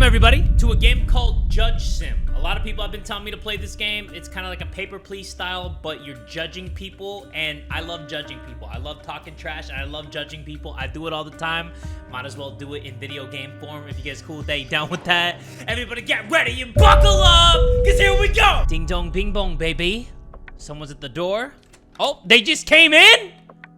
Welcome everybody to a game called JudgeSim. A lot of people have been telling me to play this game. It's kind of like a paper please style, but you're judging people, and I love judging people. I love talking trash, and I love judging people. I do it all the time. Might as well do it in video game form. If you guys cool with that, you down with that? Everybody get ready and buckle up, because here we go! Ding dong bing bong, baby. Someone's at the door. Oh, they just came in?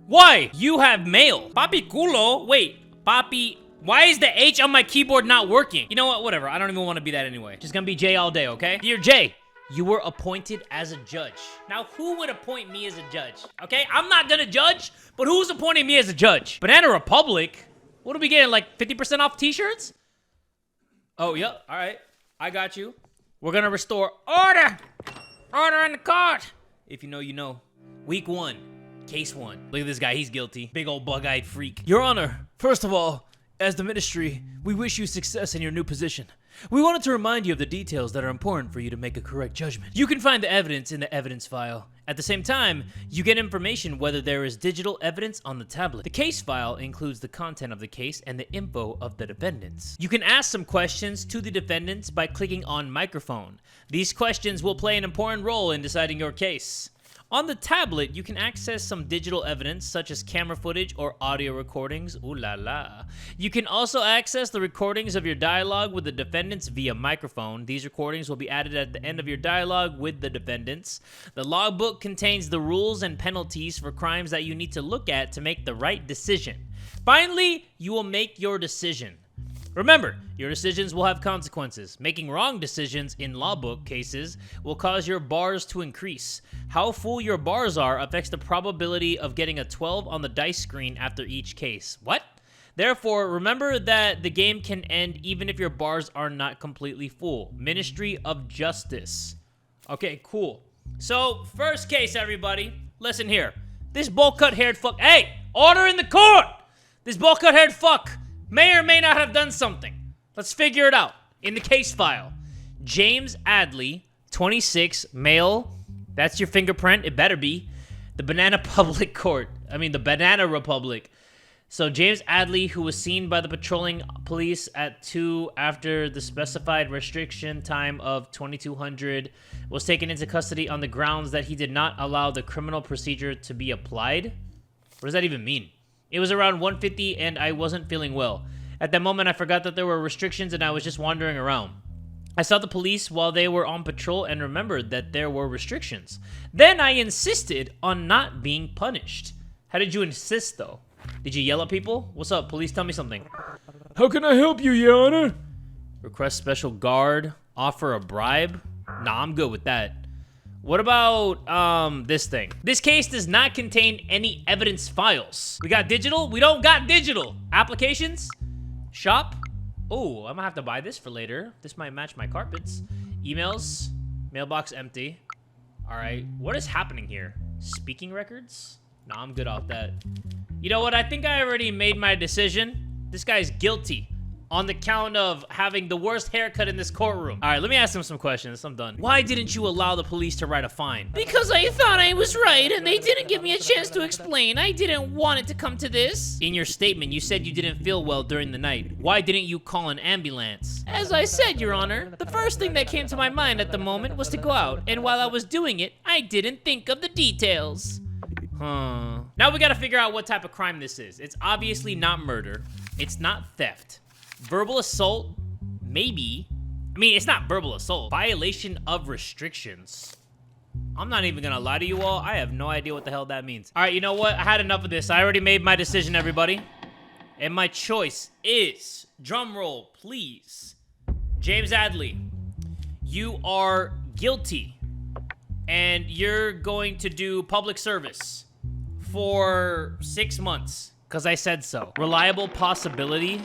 Why? You have mail. Papi culo. Wait, papi... Why is the H on my keyboard not working? You know what? Whatever. I don't even want to be that anyway. Just gonna be Jay all day, okay? Dear Jay, you were appointed as a judge. Now, who would appoint me as a judge? Okay? I'm not gonna judge, but who's appointing me as a judge? Banana Republic? What are we getting? Like 50% off t-shirts? Oh, yep. All right. I got you. We're gonna restore order. Order in the court. If you know, you know. Week 1. Case 1. Look at this guy. He's guilty. Big old bug-eyed freak. Your Honor, first of all, as the ministry, we wish you success in your new position. We wanted to remind you of the details that are important for you to make a correct judgment. You can find the evidence in the evidence file. At the same time, you get information whether there is digital evidence on the tablet. The case file includes the content of the case and the info of the defendants. You can ask some questions to the defendants by clicking on microphone. These questions will play an important role in deciding your case. On the tablet, you can access some digital evidence such as camera footage or audio recordings. Ooh la la. You can also access the recordings of your dialogue with the defendants via microphone. These recordings will be added at the end of your dialogue with the defendants. The logbook contains the rules and penalties for crimes that you need to look at to make the right decision. Finally, you will make your decision. Remember, your decisions will have consequences. Making wrong decisions in lawbook cases will cause your bars to increase. How full your bars are affects the probability of getting a 12 on the dice screen after each case. What? Therefore, remember that the game can end even if your bars are not completely full. Ministry of Justice. Okay, cool. So, first case, everybody. Listen here. This bowl-cut haired fuck... Hey! Order in the court! This bowl-cut haired fuck may or may not have done something. Let's figure it out. In the case file, James Adley, 26, male. That's your fingerprint. It better be. The Banana Republic. So James Adley, who was seen by the patrolling police at 2 after the specified restriction time of 2200, was taken into custody on the grounds that he did not allow the criminal procedure to be applied. What does that even mean? It was around 1:50 and I wasn't feeling well. At that moment, I forgot that there were restrictions and I was just wandering around. I saw the police while they were on patrol and remembered that there were restrictions. Then I insisted on not being punished. How did you insist, though? Did you yell at people? What's up, police? Tell me something. How can I help you, Your Honor? Request special guard. Offer a bribe? Nah, I'm good with that. What about, this thing? This case does not contain any evidence files. We got digital? We don't got digital. Applications? Shop? Oh, I'm gonna have to buy this for later. This might match my carpets. Emails? Mailbox empty. All right, what is happening here? Speaking records? Nah, I'm good off that. You know what? I think I already made my decision. This guy's guilty on the count of having the worst haircut in this courtroom. All right, let me ask him some questions. I'm done. Why didn't you allow the police to write a fine? Because I thought I was right and they didn't give me a chance to explain. I didn't want it to come to this. In your statement, you said you didn't feel well during the night. Why didn't you call an ambulance? As I said, Your Honor, the first thing that came to my mind at the moment was to go out. And while I was doing it, I didn't think of the details. Now we gotta figure out what type of crime this is. It's obviously not murder. It's not theft. Verbal assault, maybe. I mean, it's not verbal assault. Violation of restrictions. I'm not even gonna lie to you all. I have no idea what the hell that means. All right, you know what? I had enough of this. I already made my decision, everybody. And my choice is, drum roll, please. James Adley, you are guilty. And you're going to do public service for 6 months. Because I said so. Reliable possibility.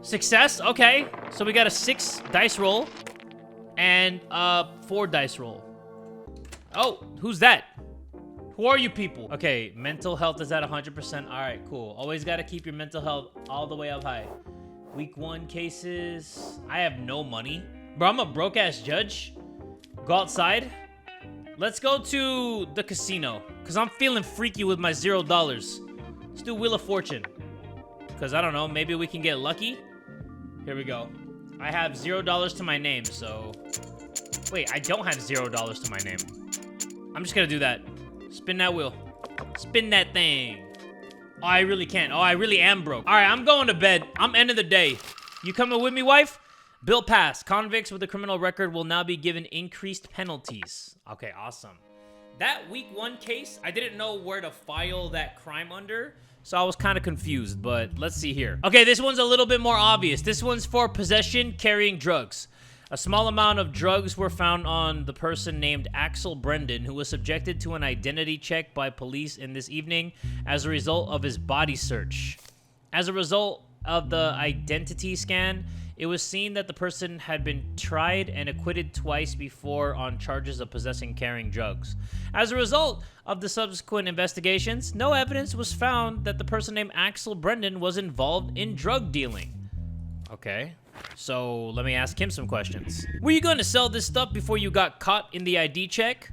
Success, okay. So we got a 6 dice roll and a 4 dice roll. Oh, who's that? Who are you people? Okay, mental health is at 100%. All right, cool. Always got to keep your mental health all the way up high. Week 1 cases. I have no money. Bro, I'm a broke ass judge. Go outside. Let's go to the casino because I'm feeling freaky with my $0. Let's do Wheel of Fortune because I don't know, maybe we can get lucky. Here we go. I have $0 to my name, so... Wait, I don't have $0 to my name. I'm just gonna do that. Spin that wheel. Spin that thing. Oh, I really can't. Oh, I really am broke. All right, I'm going to bed. I'm ending the day. You coming with me, wife? Bill passed. Convicts with a criminal record will now be given increased penalties. Okay, awesome. That week 1 case, I didn't know where to file that crime under, so I was kind of confused, but let's see here. Okay, this one's a little bit more obvious. This one's for possession, carrying drugs. A small amount of drugs were found on the person named Axel Brendan, who was subjected to an identity check by police in this evening as a result of his body search. As a result of the identity scan, it was seen that the person had been tried and acquitted twice before on charges of possessing carrying drugs. As a result of the subsequent investigations, no evidence was found that the person named Axel Brendan was involved in drug dealing. Okay, so let me ask him some questions. Were you going to sell this stuff before you got caught in the ID check?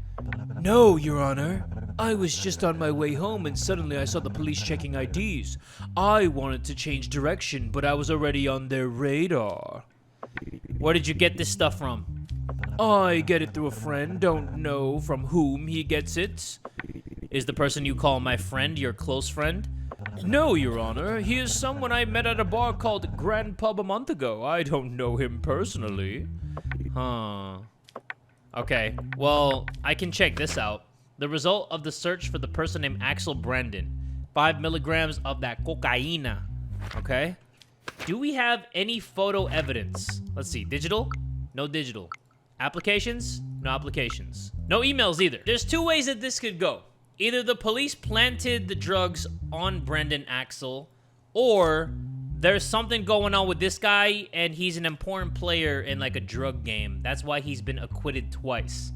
No, Your Honor. I was just on my way home and suddenly I saw the police checking IDs. I wanted to change direction, but I was already on their radar. Where did you get this stuff from? I get it through a friend, don't know from whom he gets it. Is the person you call my friend your close friend? No, Your Honor. He is someone I met at a bar called Grand Pub a month ago. I don't know him personally. Huh. Okay, well, I can check this out. The result of the search for the person named Axel Brandon. 5 milligrams of that cocaine. Okay? Do we have any photo evidence? Let's see. Digital? No digital. Applications? No applications. No emails either. There's 2 ways that this could go. Either the police planted the drugs on Brendan Axel, or there's something going on with this guy and he's an important player in like a drug game. That's why he's been acquitted twice.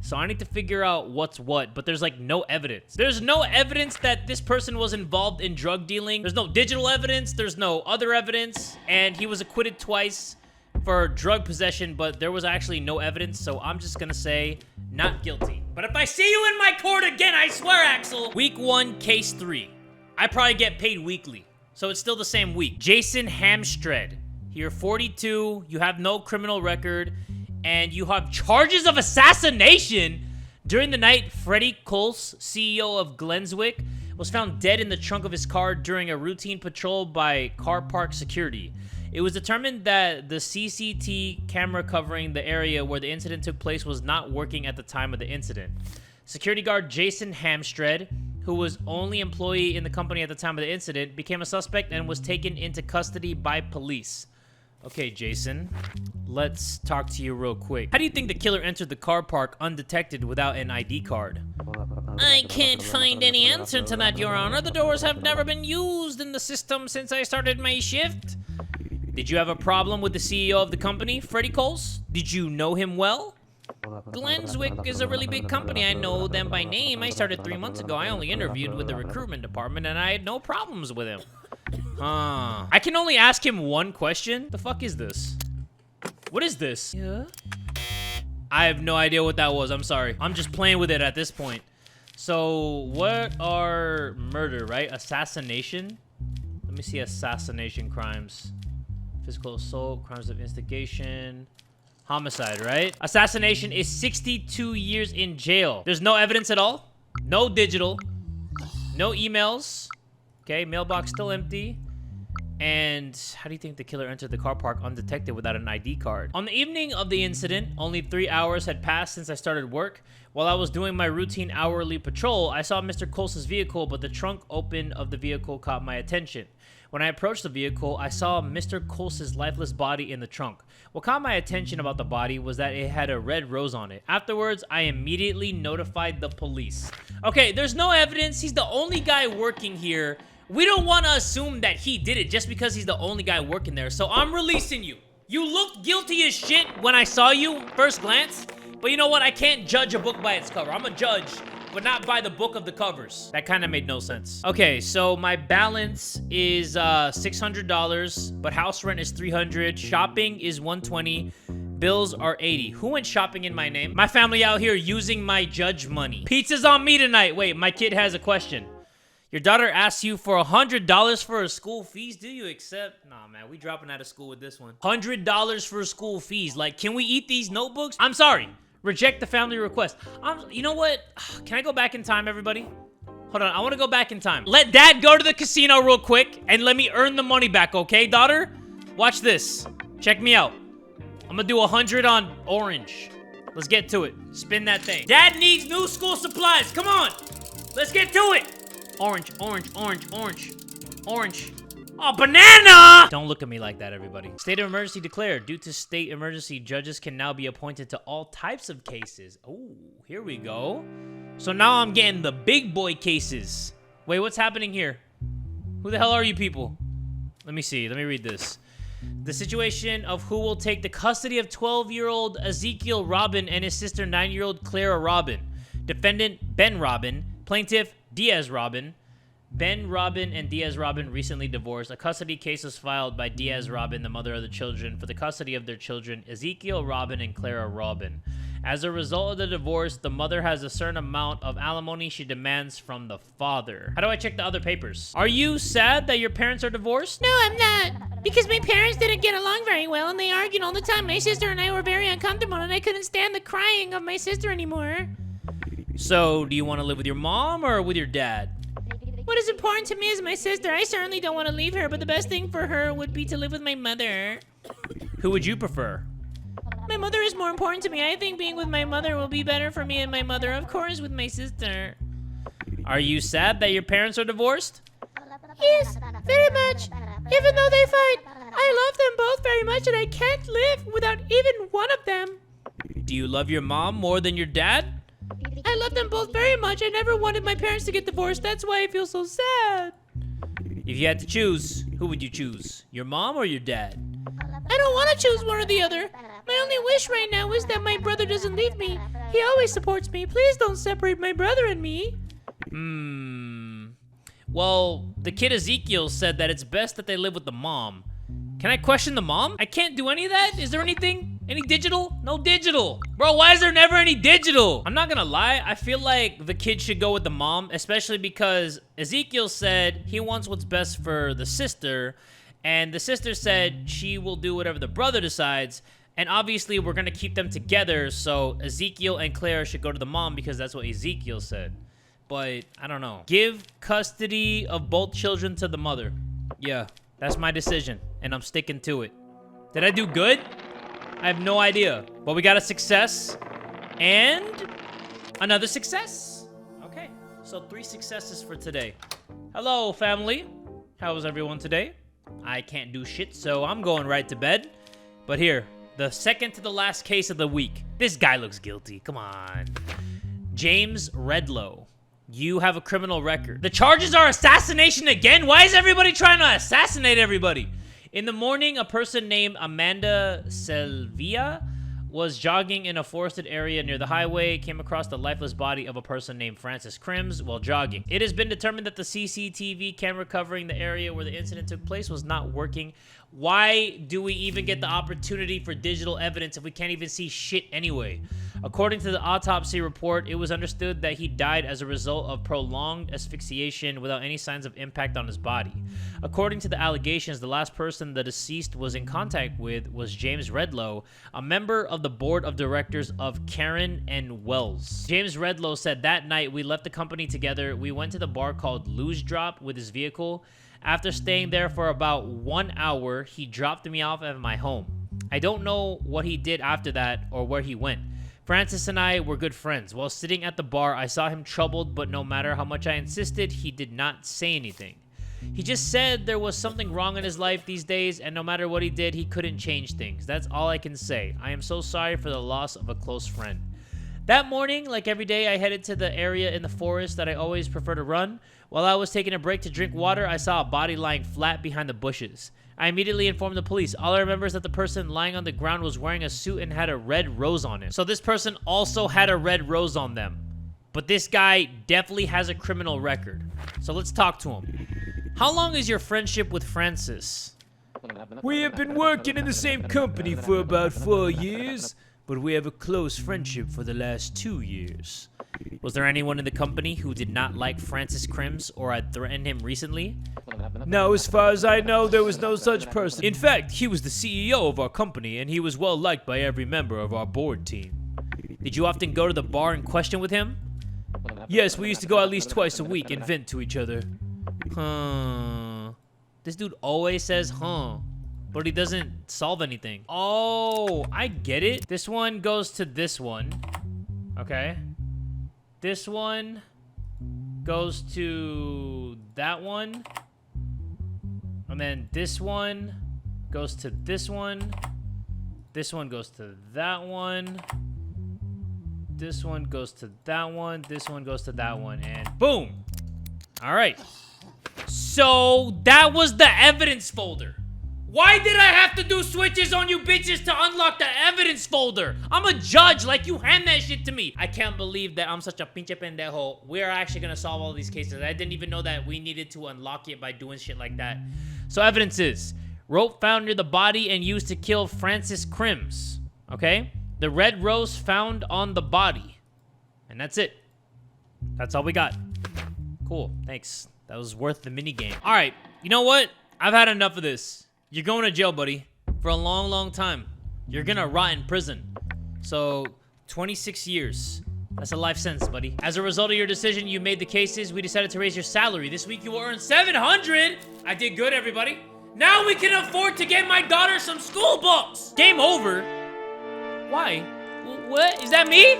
So I need to figure out what's what, but there's like no evidence. There's no evidence that this person was involved in drug dealing. There's no digital evidence. There's no other evidence. And he was acquitted twice for drug possession, but there was actually no evidence. So I'm just gonna say not guilty. But if I see you in my court again, I swear, Axel. Week 1, case 3. I probably get paid weekly. So it's still the same week. Jason Hamstred. You're 42. You have no criminal record. And you have charges of assassination. During the night, Freddie Coles, CEO of Glenswick, was found dead in the trunk of his car during a routine patrol by car park security. It was determined that the CCTV camera covering the area where the incident took place was not working at the time of the incident. Security guard Jason Hamstred, who was only employee in the company at the time of the incident, became a suspect and was taken into custody by police. Okay, Jason, let's talk to you real quick. How do you think the killer entered the car park undetected without an ID card? I can't find any answer to that, Your Honor. The doors have never been used in the system since I started my shift. Did you have a problem with the CEO of the company, Freddie Coles? Did you know him well? Glenswick is a really big company. I know them by name. I started 3 months ago. I only interviewed with the recruitment department, and I had no problems with him. I can only ask him one question? The fuck is this? What is this? Yeah? I have no idea what that was. I'm sorry. I'm just playing with it at this point. So, what are murder, right? Assassination? Let me see assassination crimes. Physical assault, crimes of instigation, homicide, right? Assassination is 62 years in jail. There's no evidence at all. No digital. No emails. Okay, mailbox still empty. And how do you think the killer entered the car park undetected without an ID card? On the evening of the incident, only 3 hours had passed since I started work. While I was doing my routine hourly patrol, I saw Mr. Coles' vehicle, but the trunk open of the vehicle caught my attention. When I approached the vehicle, I saw Mr. Coles' lifeless body in the trunk. What caught my attention about the body was that it had a red rose on it. Afterwards, I immediately notified the police. Okay, there's no evidence. He's the only guy working here. We don't want to assume that he did it just because he's the only guy working there. So I'm releasing you. You looked guilty as shit when I saw you first glance. But you know what? I can't judge a book by its cover. I'm a judge, but not by the book of the covers. That kind of made no sense. Okay, so my balance is $600, but house rent is $300. Shopping is $120. Bills are $80. Who went shopping in my name? My family out here using my judge money. Pizza's on me tonight. Wait, my kid has a question. Your daughter asks you for $100 for her school fees. Do you accept? Nah, man, we dropping out of school with this one. $100 for school fees. Like, can we eat these notebooks? I'm sorry. Reject the family request. You know what? Can I go back in time, everybody? Hold on, I want to go back in time. Let dad go to the casino real quick and let me earn the money back, okay, daughter? Watch this. Check me out. I'm gonna do 100 on orange. Let's get to it. Spin that thing. Dad needs new school supplies. Come on. Let's get to it. Orange, orange, orange, orange, orange. Oh, banana! Don't look at me like that, everybody. State of emergency declared. Due to state emergency, judges can now be appointed to all types of cases. Oh, here we go. So now I'm getting the big boy cases. Wait, what's happening here? Who the hell are you people? Let me see. Let me read this. The situation of who will take the custody of 12-year-old Ezekiel Robin and his sister 9-year-old Clara Robin. Defendant Ben Robin. Plaintiff Diaz Robin. Ben Robin and Diaz Robin recently divorced. A custody case was filed by Diaz Robin, the mother of the children, for the custody of their children, Ezekiel Robin and Clara Robin. As a result of the divorce, the mother has a certain amount of alimony she demands from the father. How do I check the other papers? Are you sad that your parents are divorced? No, I'm not. Because my parents didn't get along very well and they argued all the time. My sister and I were very uncomfortable and I couldn't stand the crying of my sister anymore. So, do you want to live with your mom or with your dad? What is important to me is my sister. I certainly don't want to leave her, but the best thing for her would be to live with my mother. Who would you prefer? My mother is more important to me. I think being with my mother will be better for me and my mother, of course, with my sister. Are you sad that your parents are divorced? Yes, very much. Even though they fight, I love them both very much and I can't live without even one of them. Do you love your mom more than your dad? I love them both very much. I never wanted my parents to get divorced. That's why I feel so sad. If you had to choose, who would you choose? Your mom or your dad? I don't want to choose one or the other. My only wish right now is that my brother doesn't leave me. He always supports me. Please don't separate my brother and me. Well, the kid Ezekiel said that it's best that they live with the mom. Can I question the mom? I can't do any of that? Is there anything? Any digital? No digital. Bro, why is there never any digital? I'm not gonna lie. I feel like the kid should go with the mom, especially because Ezekiel said he wants what's best for the sister, and the sister said she will do whatever the brother decides, and obviously we're gonna keep them together, so Ezekiel and Clara should go to the mom because that's what Ezekiel said. But, I don't know. Give custody of both children to the mother. Yeah, that's my decision, and I'm sticking to it. Did I do good? I have no idea. But we got a success and another success. Okay, so 3 successes for today. Hello, family. How was everyone today? I can't do shit, so I'm going right to bed. But here, the second to the last case of the week. This guy looks guilty. Come on. James Redlow. You have a criminal record. The charges are assassination again? Why is everybody trying to assassinate everybody? In the morning, a person named Amanda Selvia was jogging in a forested area near the highway, came across the lifeless body of a person named Francis Crims while jogging. It has been determined that the CCTV camera covering the area where the incident took place was not working. Why do we even get the opportunity for digital evidence if we can't even see shit anyway? According to the autopsy report, it was understood that he died as a result of prolonged asphyxiation without any signs of impact on his body. According to the allegations, the last person the deceased was in contact with was James Redlow, a member of the board of directors of Karen and Wells. James Redlow said, "That night, we left the company together. We went to the bar called Lose Drop with his vehicle. After staying there for about 1 hour, he dropped me off at my home. I don't know what he did after that or where he went. Francis and I were good friends. While sitting at the bar, I saw him troubled, but no matter how much I insisted, he did not say anything. He just said there was something wrong in his life these days, and no matter what he did, he couldn't change things. That's all I can say. I am so sorry for the loss of a close friend." That morning, like every day, I headed to the area in the forest that I always prefer to run. While I was taking a break to drink water, I saw a body lying flat behind the bushes. I immediately informed the police. All I remember is that the person lying on the ground was wearing a suit and had a red rose on it. So this person also had a red rose on them. But this guy definitely has a criminal record. So let's talk to him. How long is your friendship with Francis? We have been working in the same company for about 4 years, but we have a close friendship for the last 2 years. Was there anyone in the company who did not like Francis Kubz or had threatened him recently? No, as far as I know, there was no such person. In fact, he was the CEO of our company, and he was well liked by every member of our board team. Did you often go to the bar in question with him? Yes, we used to go at least twice a week and vent to each other. This dude always says, but he doesn't solve anything. Oh, I get it. This one goes to this one. Okay. This one goes to that one. And then this one goes to this one. This one goes to that one. This one goes to that one. This one goes to that one. And boom. All right. So that was the evidence folder. Why did I have to do switches on you bitches to unlock the evidence folder? I'm a judge, like you hand that shit to me. I can't believe that I'm such a pinche pendejo. We're actually gonna solve all these cases. I didn't even know that we needed to unlock it by doing shit like that. So evidence is, rope found near the body and used to kill Francis Kubz, okay? The red rose found on the body. And that's it. That's all we got. Cool, thanks. That was worth the mini game. All right, you know what? I've had enough of this. You're going to jail, buddy, for a long, long time. You're gonna rot in prison. So, 26 years. That's a life sentence, buddy. As a result of your decision, you made the cases. We decided to raise your salary. This week you will earn $700. I did good, everybody. Now we can afford to get my daughter some school books. Game over. Why? What? Is that me?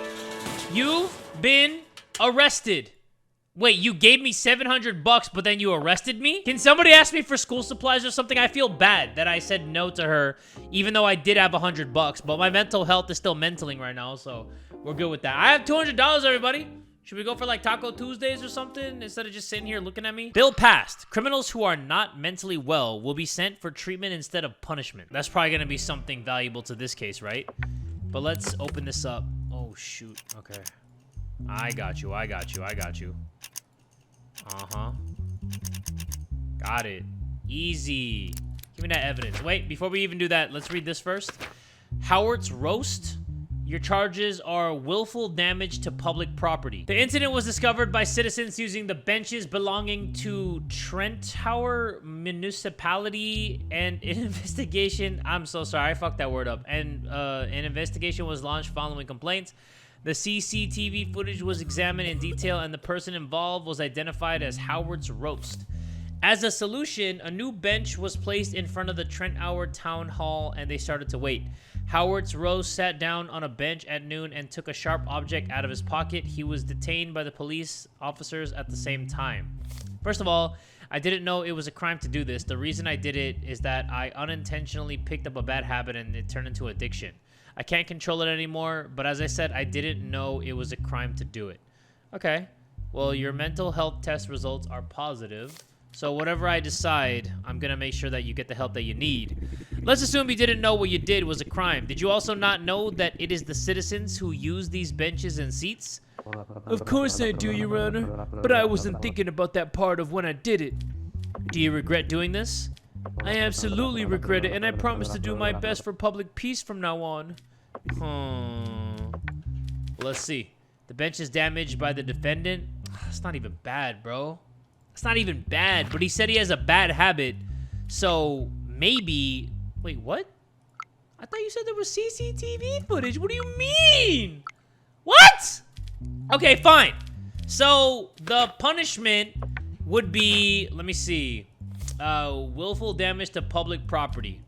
You've been arrested. Wait, you gave me $700, but then you arrested me? Can somebody ask me for school supplies or something? I feel bad that I said no to her, even though I did have $100, but my mental health is still mentaling right now, so we're good with that. I have $200, everybody. Should we go for like Taco Tuesdays or something instead of just sitting here looking at me? Bill passed. Criminals who are not mentally well will be sent for treatment instead of punishment. That's probably gonna be something valuable to this case, right? But let's open this up. Oh, shoot. Okay. I got you. Uh-huh. Got it. Easy. Give me that evidence. Wait, before we even do that, let's read this first. Howard's roast. Your charges are willful damage to public property. The incident was discovered by citizens using the benches belonging to Trenttower Municipality, and an investigation... I'm so sorry, I fucked that word up. And an investigation was launched following complaints. The CCTV footage was examined in detail, and the person involved was identified as Howard's roast. As a solution, a new bench was placed in front of the Trenttower Town Hall, and they started to wait. Howard's roast sat down on a bench at noon and took a sharp object out of his pocket. He was detained by the police officers at the same time. First of all, I didn't know it was a crime to do this. The reason I did it is that I unintentionally picked up a bad habit and it turned into addiction. I can't control it anymore, but as I said, I didn't know it was a crime to do it. Okay, well, your mental health test results are positive, so whatever I decide, I'm gonna make sure that you get the help that you need. Let's assume you didn't know what you did was a crime. Did you also not know that it is the citizens who use these benches and seats? Of course I do, Your Honor, but I wasn't thinking about that part of when I did it. Do you regret doing this? I absolutely regret it, and I promise to do my best for public peace from now on. Well, let's see. The bench is damaged by the defendant. That's not even bad, bro. It's not even bad, but he said he has a bad habit. So maybe... Wait, what? I thought you said there was CCTV footage. What do you mean? What? Okay, fine. So the punishment would be... Let me see. Willful damage to public property.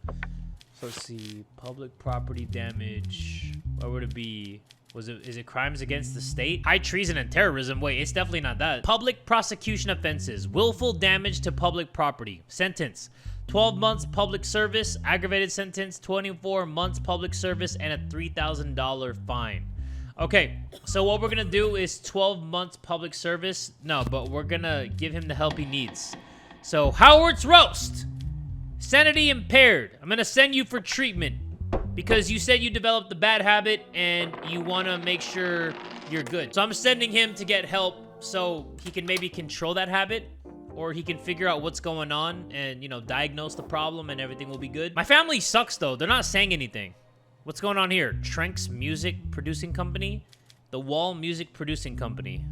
So let's see. Public property damage. What would it be? Is it crimes against the state? High treason and terrorism. Wait, it's definitely not that. Public prosecution offenses. Willful damage to public property. Sentence. 12 months public service. Aggravated sentence. 24 months public service and a $3,000 fine. Okay, so what we're gonna do is 12 months public service. No, but we're gonna give him the help he needs. So, Howard's roast. Sanity impaired. I'm gonna send you for treatment because you said you developed the bad habit and you wanna make sure you're good. So I'm sending him to get help so he can maybe control that habit, or he can figure out what's going on and, you know, diagnose the problem and everything will be good. My family sucks though. They're not saying anything. What's going on here? Trenk's Music Producing Company. The Wall Music Producing Company.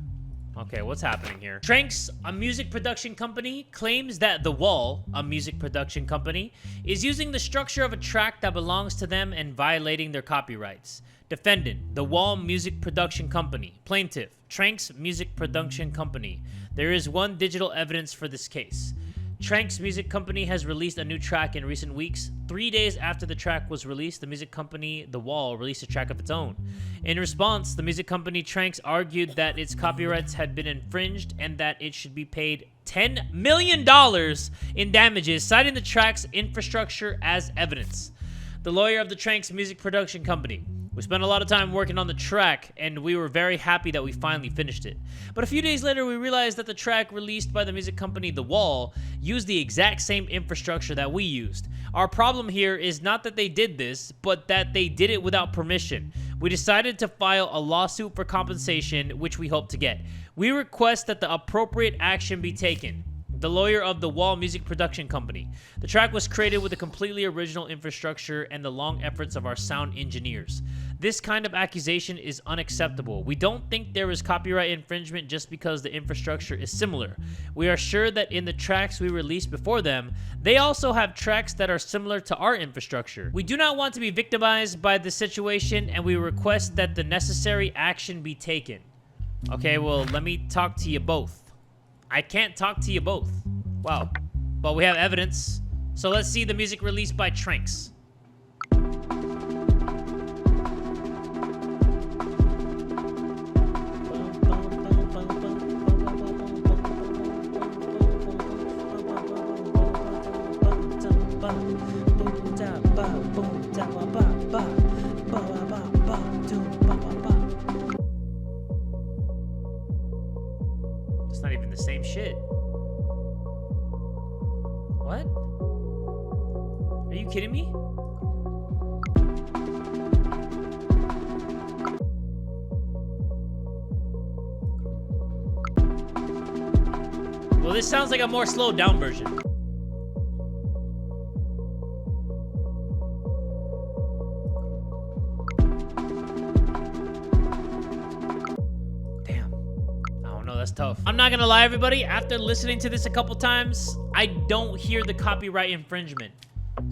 Okay, what's happening here? Tranks, a music production company, claims that The Wall, a music production company, is using the structure of a track that belongs to them and violating their copyrights. Defendant, The Wall Music Production Company. Plaintiff, Tranks Music Production Company. There is one digital evidence for this case. Tranks Music Company has released a new track in recent weeks. 3 days after the track was released, the music company The Wall released a track of its own. In response, the music company Tranks argued that its copyrights had been infringed and that it should be paid $10 million in damages, citing the track's infrastructure as evidence. The lawyer of the Tranks Music Production Company. We spent a lot of time working on the track, and we were very happy that we finally finished it. But a few days later, we realized that the track released by the music company The Wall used the exact same infrastructure that we used. Our problem here is not that they did this, but that they did it without permission. We decided to file a lawsuit for compensation, which we hope to get. We request that the appropriate action be taken. The lawyer of The Wall Music Production Company. The track was created with a completely original infrastructure and the long efforts of our sound engineers. This kind of accusation is unacceptable. We don't think there is copyright infringement just because the infrastructure is similar. We are sure that in the tracks we released before them, they also have tracks that are similar to our infrastructure. We do not want to be victimized by the situation, and we request that the necessary action be taken. Okay, well, let me talk to you both. I can't talk to you both. Wow. But we have evidence. So let's see the music released by Tranks. It's not even the same shit. What? Are you kidding me? Well, this sounds like a more slowed down version. That's tough. I'm not gonna lie, everybody. After listening to this a couple times, I don't hear the copyright infringement.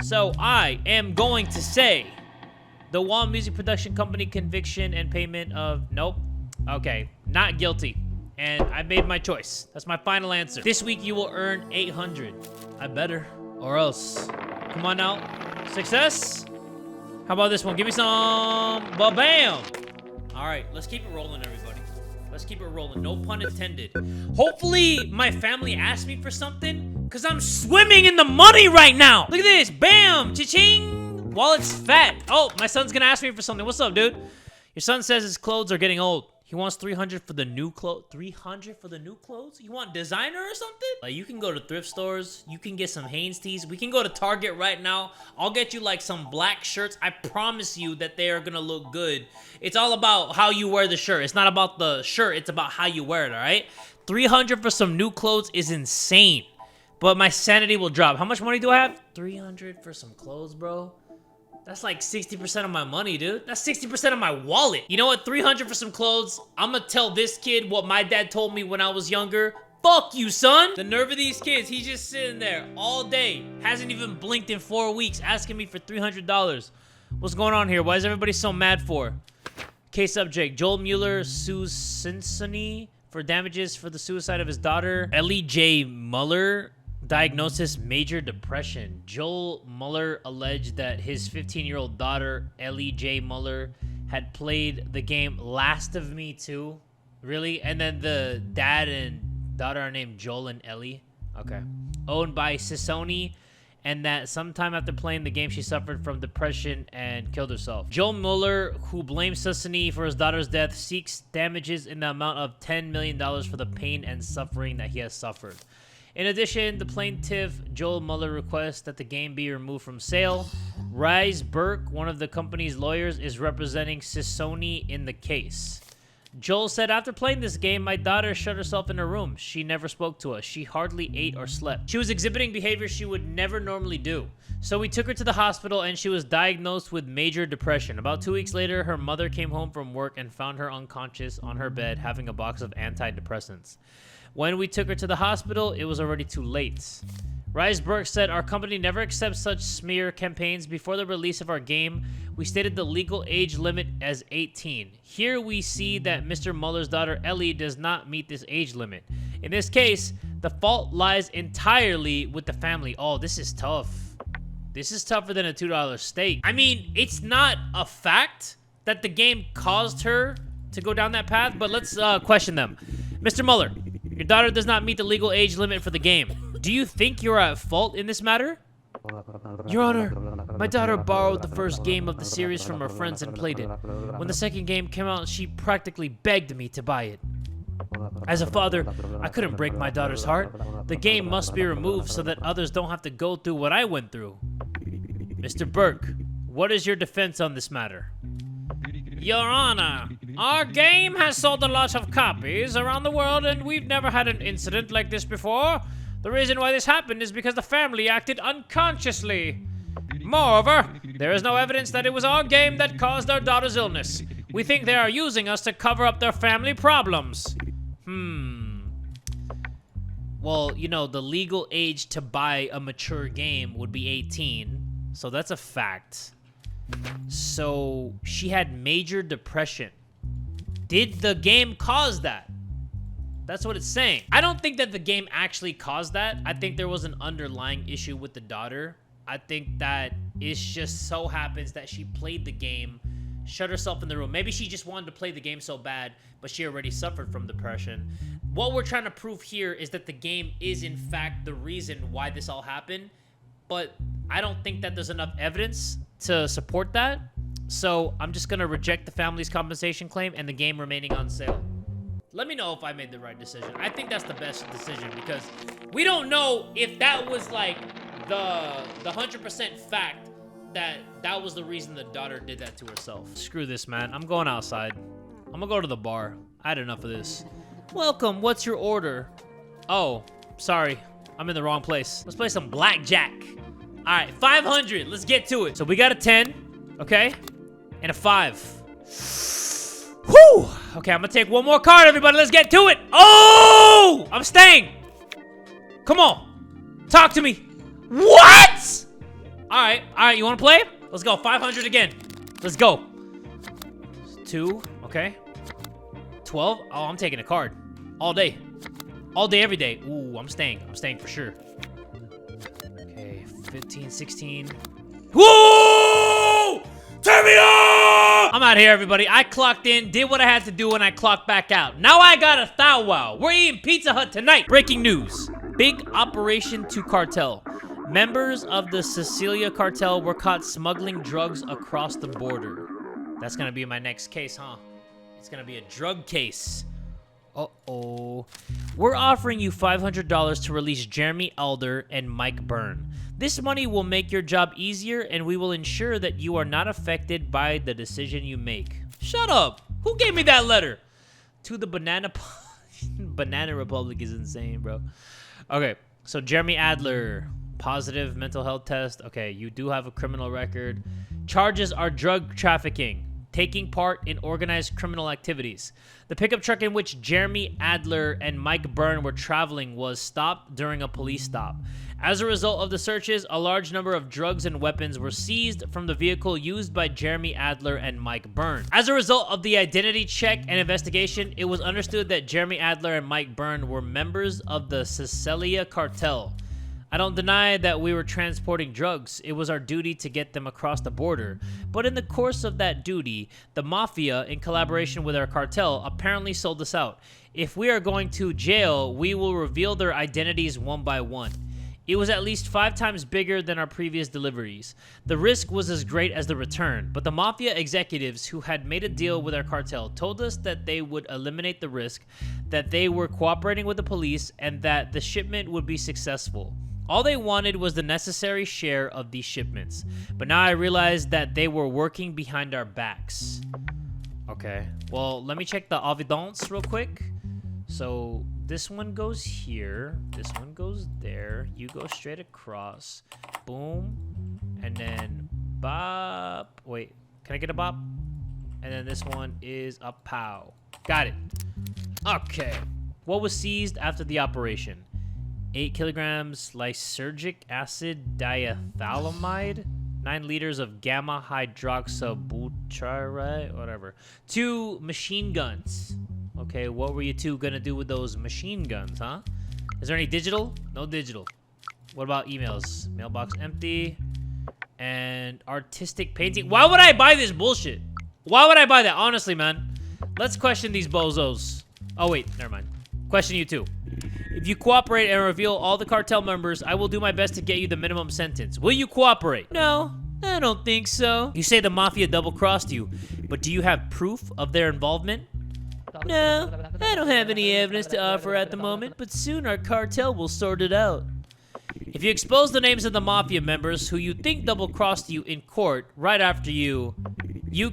So I am going to say the Wall Music Production Company conviction and payment of nope. Okay, not guilty. And I made my choice. That's my final answer. This week you will earn 800. I better, or else. Come on now. Success. How about this one? Give me some. Ba-bam. All right, let's keep it rolling, everybody. Let's keep it rolling. No pun intended. Hopefully, my family asked me for something, because I'm swimming in the money right now. Look at this. Bam. Cha-ching. Wallet's fat. Oh, my son's going to ask me for something. What's up, dude? Your son says his clothes are getting old. He wants 300 for the new clothes. 300 for the new clothes? You want designer or something? Like, you can go to thrift stores. You can get some Hanes tees. We can go to Target right now. I'll get you like some black shirts. I promise you that they are gonna look good. It's all about how you wear the shirt. It's not about the shirt. It's about how you wear it, all right? 300 for some new clothes is insane. But my sanity will drop. How much money do I have? 300 for some clothes, bro. That's like 60% of my money, dude. That's 60% of my wallet. You know what? 300 for some clothes. I'm gonna tell this kid what my dad told me when I was younger. Fuck you, son. The nerve of these kids. He's just sitting there all day. Hasn't even blinked in 4 weeks asking me for $300. What's going on here? Why is everybody so mad for? Case subject. Joel Mueller sues Cincinnati for damages for the suicide of his daughter. Ellie J. Mueller. Diagnosis: major depression. Joel Mueller alleged that his 15-year-old daughter, Ellie J. Mueller, had played the game Last of Me 2. Really? And then the dad and daughter are named Joel and Ellie. Okay. Owned by Sissoni, and that sometime after playing the game, she suffered from depression and killed herself. Joel Mueller, who blames Sissoni for his daughter's death, seeks damages in the amount of $10 million for the pain and suffering that he has suffered. In addition, the plaintiff, Joel Mueller, requests that the game be removed from sale. Rise Burke, one of the company's lawyers, is representing Sissoni in the case. Joel said, after playing this game, my daughter shut herself in her room. She never spoke to us. She hardly ate or slept. She was exhibiting behavior she would never normally do. So we took her to the hospital and she was diagnosed with major depression. About 2 weeks later, her mother came home from work and found her unconscious on her bed having a box of antidepressants. When we took her to the hospital, it was already too late. Rise Burke said, our company never accepts such smear campaigns. Before the release of our game, we stated the legal age limit as 18. Here we see that Mr. Muller's daughter Ellie does not meet this age limit. In this case, the fault lies entirely with the family. Oh, this is tough. This is tougher than a $2 steak. I mean, it's not a fact that the game caused her to go down that path, but let's question them. Mr. Muller, your daughter does not meet the legal age limit for the game. Do you think you're at fault in this matter? Your Honor, my daughter borrowed the first game of the series from her friends and played it. When the second game came out, she practically begged me to buy it. As a father, I couldn't break my daughter's heart. The game must be removed so that others don't have to go through what I went through. Mr. Burke, what is your defense on this matter? Your Honor, our game has sold a lot of copies around the world and we've never had an incident like this before. The reason why this happened is because the family acted unconsciously. Moreover, there is no evidence that it was our game that caused our daughter's illness. We think they are using us to cover up their family problems. Well, you know, the legal age to buy a mature game would be 18, so that's a fact. So, she had major depression. Did the game cause that? That's what it's saying. I don't think that the game actually caused that. I think there was an underlying issue with the daughter. I think that it just so happens that she played the game, shut herself in the room. Maybe she just wanted to play the game so bad, but she already suffered from depression. What we're trying to prove here is that the game is in fact the reason why this all happened, but I don't think that there's enough evidence to support that. So I'm just gonna reject the family's compensation claim and the game remaining on sale. Let me know if I made the right decision. I think that's the best decision because we don't know if that was like the 100% fact that that was the reason the daughter did that to herself. Screw this, man. I'm going outside. I'm gonna go to the bar. I had enough of this. Welcome. What's your order? Oh, sorry. I'm in the wrong place. Let's play some blackjack. All right, 500. Let's get to it. So we got a 10, okay? And a 5. Whew! Okay, I'm gonna take one more card, everybody. Let's get to it. Oh! I'm staying. Come on. Talk to me. What? All right, you wanna play? Let's go, 500 again. Let's go. 2, okay. 12, oh, I'm taking a card. All day. All day, every day. Ooh, I'm staying for sure. Okay, 15, 16. Woo! Turn me on! I'm out here, everybody. I clocked in, did what I had to do, and I clocked back out. Now I got a thou wow. We're eating Pizza Hut tonight. Breaking news. Big operation to Cartel. Members of the Sicilia Cartel were caught smuggling drugs across the border. That's gonna be my next case, huh? It's gonna be a drug case. Uh-oh. We're offering you $500 to release Jeremy Alder and Mike Byrne. This money will make your job easier, and we will ensure that you are not affected by the decision you make. Shut up! Who gave me that letter? To the Banana Republic is insane, bro. Okay, so Jeremy Adler, positive mental health test. Okay, you do have a criminal record. Charges are drug trafficking, taking part in organized criminal activities. The pickup truck in which Jeremy Adler and Mike Byrne were traveling was stopped during a police stop. As a result of the searches, a large number of drugs and weapons were seized from the vehicle used by Jeremy Adler and Mike Byrne. As a result of the identity check and investigation, it was understood that Jeremy Adler and Mike Byrne were members of the Sicilia Cartel. I don't deny that we were transporting drugs. It was our duty to get them across the border. But in the course of that duty, the Mafia, in collaboration with our cartel, apparently sold us out. If we are going to jail, we will reveal their identities one by one. It was at least 5 times bigger than our previous deliveries. The risk was as great as the return, but the Mafia executives who had made a deal with our cartel told us that they would eliminate the risk, that they were cooperating with the police, and that the shipment would be successful. All they wanted was the necessary share of these shipments. But now I realize that they were working behind our backs. Okay. Well, let me check the evidence real quick. So this one goes here. This one goes there. You go straight across. Boom. And then bop. Wait. Can I get a bop? And then this one is a pow. Got it. Okay. What was seized after the operation? 8 kilograms lysergic acid diethylamide. 9 liters of gamma hydroxybutyrate, whatever. 2 machine guns. Okay, what were you two gonna do with those machine guns, huh? Is there any digital? No digital. What about emails? Mailbox empty. And artistic painting. Why would I buy this bullshit? Why would I buy that? Honestly, man. Let's question these bozos. Oh, wait, never mind. Question you two. If you cooperate and reveal all the cartel members, I will do my best to get you the minimum sentence. Will you cooperate? No, I don't think so. You say the mafia double-crossed you, but do you have proof of their involvement? No, I don't have any evidence to offer at the moment, but soon our cartel will sort it out. If you expose the names of the mafia members who you think double-crossed you in court right after you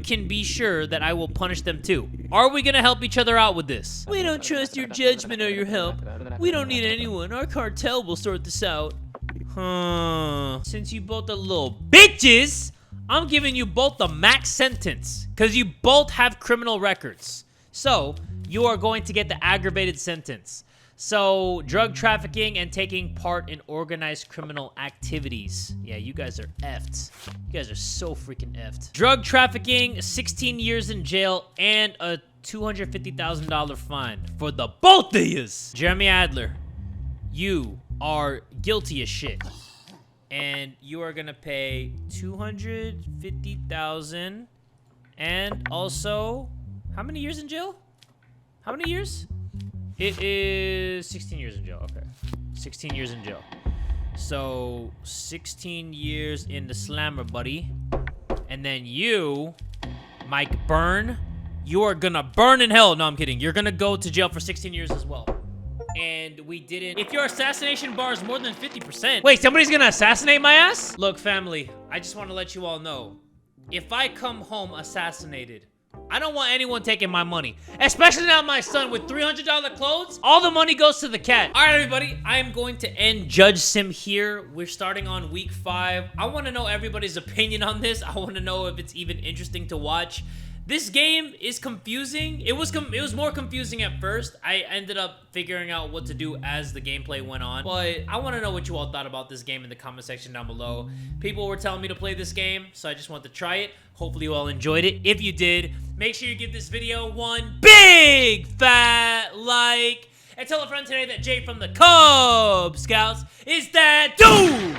can be sure that I will punish them too. Are we gonna help each other out with this? We don't trust your judgment or your help. We don't need anyone. Our cartel will sort this out. Since you both are little bitches, I'm giving you both the max sentence, because you both have criminal records. So, you are going to get the aggravated sentence. So, drug trafficking and taking part in organized criminal activities. Yeah, you guys are effed. You guys are so freaking effed. Drug trafficking, 16 years in jail, and a $250,000 fine for the both of yous. Jeremy Adler, you are guilty as shit. And you are gonna pay $250,000 and also, how many years in jail? How many years? It is 16 years in jail, okay. 16 years in jail. So, 16 years in the slammer, buddy. And then you, Mike Byrne, you are gonna burn in hell. No, I'm kidding. You're gonna go to jail for 16 years as well. And we didn't... If your assassination bar is more than 50%... Wait, somebody's gonna assassinate my ass? Look, family, I just want to let you all know. If I come home assassinated, I don't want anyone taking my money. Especially not my son with $300 clothes. All the money goes to the cat. All right, everybody. I am going to end JudgeSim here. We're starting on week 5. I want to know everybody's opinion on this. I want to know if it's even interesting to watch. This game is confusing. It was more confusing at first. I ended up figuring out what to do as the gameplay went on. But I want to know what you all thought about this game in the comment section down below. People were telling me to play this game, so I just wanted to try it. Hopefully you all enjoyed it. If you did, make sure you give this video one big fat like. And tell a friend today that Jay from the Kubz Scouts is that dude!